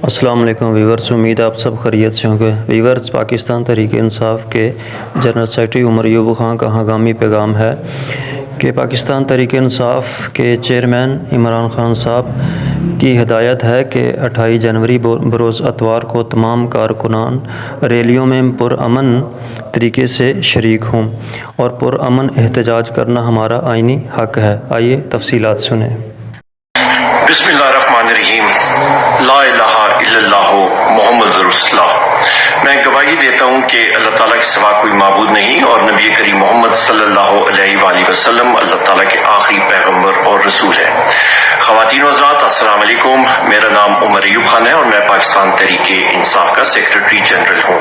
السلام علیکم ویورز، امید آپ سب خیریت سے ہوں گے۔ ویورز، پاکستان تحریک انصاف کے جنرل سیکرٹری عمر ایوب خان کا ہنگامی پیغام ہے کہ پاکستان تحریک انصاف کے چیئرمین عمران خان صاحب کی ہدایت ہے کہ 28 جنوری بروز اتوار کو تمام کارکنان ریلیوں میں پرامن طریقے سے شریک ہوں اور پرامن احتجاج کرنا ہمارا آئینی حق ہے۔ آئیے تفصیلات سنیں۔ بسم اللہ الرحمن الرحیم۔ لا الہ الا اللہ محمد رسول اللہ۔ میں گواہی دیتا ہوں کہ اللہ تعالیٰ کے سوا کوئی معبود نہیں اور نبی کریم محمد صلی اللہ علیہ وآلہ وسلم اللہ تعالیٰ کے آخری پیغمبر اور رسول ہے۔ خواتین و حضرات، السلام علیکم۔ میرا نام عمر ایوب خان ہے اور میں پاکستان تحریک انصاف کا سیکرٹری جنرل ہوں۔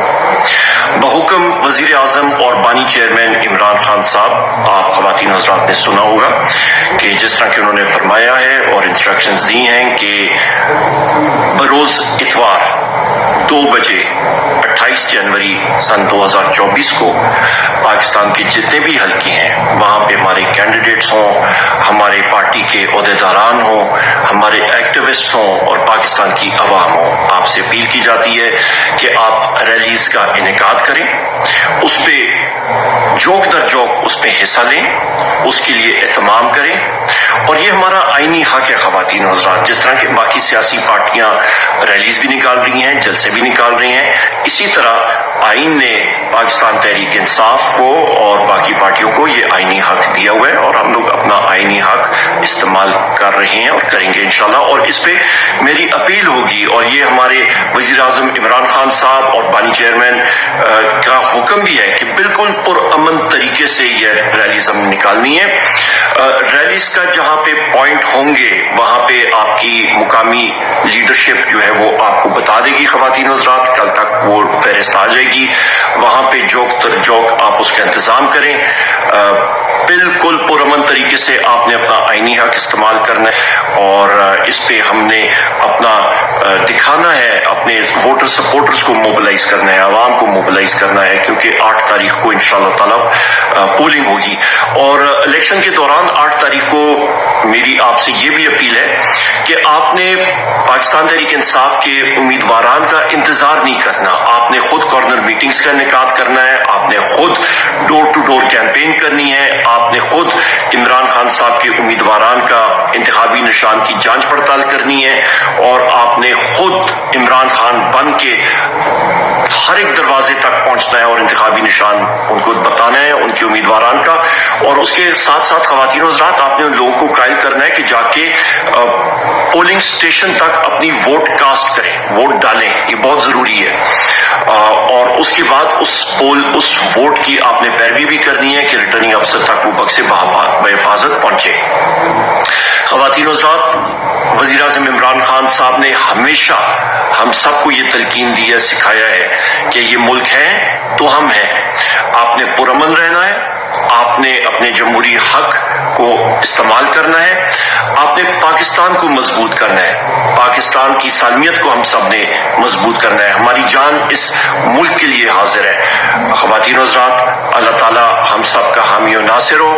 بحکم وزیر اعظم اور بانی چیئرمین عمران خان صاحب، آپ خواتین و حضرات نے سنا ہوگا کہ جس طرح کہ انہوں نے فرمایا ہے اور انسٹرکشنز دی ہیں کہ بروز اتوار 2 بجے 28 جنوری سن 2024 کو پاکستان کے جتنے بھی حلقے ہیں وہاں پہ ہمارے کینڈیڈیٹس ہوں، ہمارے پارٹی کے عہدیداران ہوں، ہمارے ایکٹیوسٹ ہوں اور پاکستان کی عوام ہوں، آپ سے اپیل کی جاتی ہے کہ آپ ریلیز کا انعقاد کریں، اس پہ جوک در جوک اس پہ حصہ لیں، اس کے لیے اہتمام کریں اور یہ ہمارا آئینی حق ہے۔ خواتین و حضرات، جس طرح کہ باقی سیاسی پارٹیاں ریلیز بھی نکال رہی ہیں، جلسے بھی نکال رہی ہیں، اسی طرح آئین نے پاکستان تحریک انصاف کو اور باقی پارٹیوں کو یہ آئینی حق دیا ہوا ہے اور ہم لوگ اپنا آئینی حق استعمال کر رہے ہیں اور کریں گے انشاءاللہ۔ اور اس پہ میری اپیل ہوگی اور یہ ہمارے وزیر اعظم عمران خان صاحب اور بانی چیئرمین کا حکم بھی ہے کہ بالکل پرامن طریقے سے یہ ریلیز ہم نکالنی ہے۔ ریلیز کا جہاں پہ پوائنٹ ہوں گے وہاں پہ آپ کی مقامی لیڈرشپ جو ہے وہ آپ کو بتا دے گی۔ خواتین و حضرات، کل تک وہ فہرست آ جائے گی، وہاں پہ جوک تر جوک آپ اس کا انتظام کریں۔ بالکل پرامن طریقے سے آپ نے اپنا آئینی حق استعمال کرنا ہے اور اس پہ ہم نے اپنا دکھانا ہے، اپنے ووٹر سپورٹرز کو موبلائز کرنا ہے، عوام کو موبلائز کرنا ہے، کیونکہ 8 تاریخ کو انشاءاللہ تعالی پولنگ ہوگی اور الیکشن کے دوران 8 تاریخ کو میری آپ سے یہ بھی اپیل ہے کہ آپ نے پاکستان تحریک انصاف کے امیدواران کا انتظار نہیں کرنا، آپ نے خود کارنر میٹنگز کا انعقاد کرنا ہے، آپ نے خود ڈور ٹو ڈور کیمپین کرنی ہے، آپ نے خود عمران خان صاحب کے امیدواران کا انتخابی نشان کی جانچ پڑتال کرنی ہے اور آپ نے خود عمران خان بن کے ہر ایک دروازے تک پہنچنا ہے اور انتخابی نشان ان کو بتانا ہے ان کے امیدواران کا۔ اور اس کے ساتھ ساتھ خواتین و حضرات، آپ نے ان لوگوں کو قائل کرنا ہے کہ جا کے پولنگ سٹیشن تک اپنی ووٹ کاسٹ کریں، ووٹ ڈالیں، یہ بہت ضروری ہے۔ اور اس کے بعد اس ووٹ کی آپ نے پیروی بھی کرنی ہے کہ ریٹرننگ افسر تک وہ بکسے بحفاظت پہنچے۔ خواتین و حضرات، وزیر اعظم عمران خان صاحب نے ہمیشہ ہم سب کو یہ تلقین دی ہے، سکھایا ہے کہ یہ ملک ہے تو ہم ہیں، آپ نے پرامن رہنا ہے، آپ نے اپنے جمہوری حق کو استعمال کرنا ہے، آپ نے پاکستان کو مضبوط کرنا ہے، پاکستان کی سالمیت کو ہم سب نے مضبوط کرنا ہے، ہماری جان اس ملک کے لیے حاضر ہے۔ خواتین و حضرات، اللہ تعالی ہم سب کا حامی و ناصر ہو۔